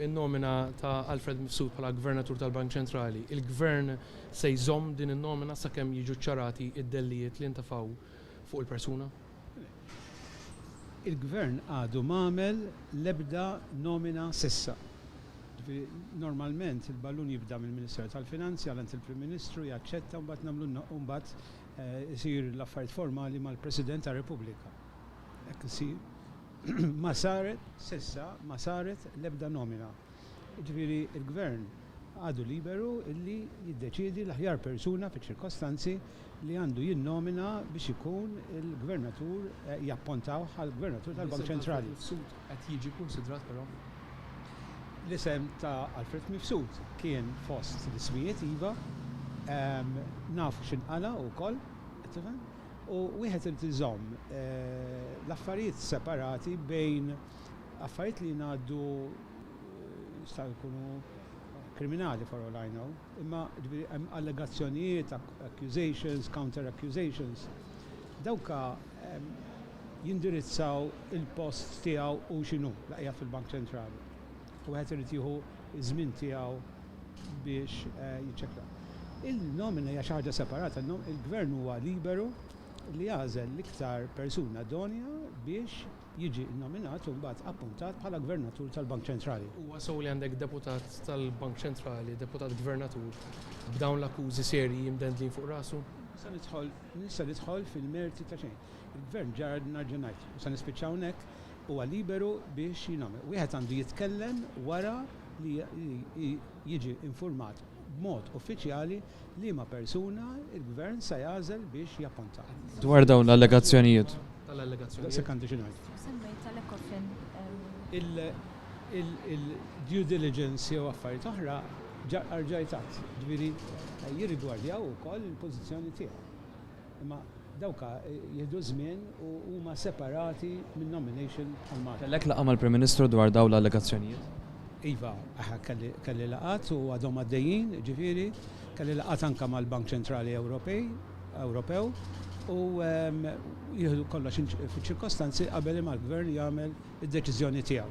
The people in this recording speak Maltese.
in-nomina ta' Alfred Mifsud bħala Gvernatur tal-Bank Ċentrali, il-Gvern se jżomm din in-nomina sakemm jiġu ċċarati id-dellijiet li ntafgħu fuq il-persuna? Il-Gvern għadu m'għamel l-ebda nomina sissa. Normalment il-ballun jibda mill-Ministeru tal-Finanzi għal il-Prim Ministru jaċċetta u mbagħad nagħmlu mbagħad isir l-affarijiet formali mal-President tar-Repubblika. Hekk isir. Ma saret l-ebda nomina. Ġifieri il-Gvern għadu liberu illi jiddeċiedi l-aħjar persuna fiċ-ċirkostanzi li għandu jinnomina biex ikun il-Gvernatur jappontaw għal-Gvernatur tal-Bank Ċentrali. Qed jiġi konsidrat però? L-isem ta' Alfred Mifsud kien fost l-ismijiet iva, nafu x'inqala wkoll, u wieħed irid iżomm l-affarijiet separati bejn affarijiet li ngħaddu jistgħu jkunu kriminali for all I know, imma hemm allegazzjonijiet, accusations, counter accusations. Dawka jindirizzaw il-post tiegħu u x'inhu laqja fil-Bank Ċentrali. U għet irid jieħu żmien tiegħu biex jiċċekkja. Il-nomina hija xi ħaġa separata, il-Gvern huwa liberu li jażel l-iktar persuna donja biex jiġi nominat u mbagħad appuntat bħala Gvernatur tal-Bank Ċentrali. Huwa sew li għandek deputat tal-Bank Ċentrali, deputat Gvernatur, b'dawn l-akkużi serji jimdendlin fuq rasu? Nista' nidħol fil-merti ta' xejn. Il-Gvern ġar narġa' ngħid, u se nispiċċaw hekk huwa liberu biex jinagħmel. Wieħed għandu jitkellem wara li jiġi infurmat b'mod uffiċjali li ma persuna il-Gvern se jażel biex jappunta. Dwar dawn l-allegazzjonijiet. Tal-allegazzjonijiet. Sekandi xi ngħid. Semmejt tal-Ecofin. Il-due diligence jew affarijiet oħra arġajtat. Ġifieri jirrigwardjaw ukoll il-pożizzjoni tiegħu. Imma dawka jieħdu żmien u huma separati minn nomination għal-Malta. Kellek laqgħa mal-Prim Ministru dwar dawn l-allegazzjonijiet? Iva, kelli laqat u għadhom għaddejjin, ġifieri, kelli laqat anke mal-Bank Ċentrali Ewropew u jieħdu kollox fiċ-ċirkostanzi qabel ma l-Gvern jagħmel id-deċiżjoni tiegħu.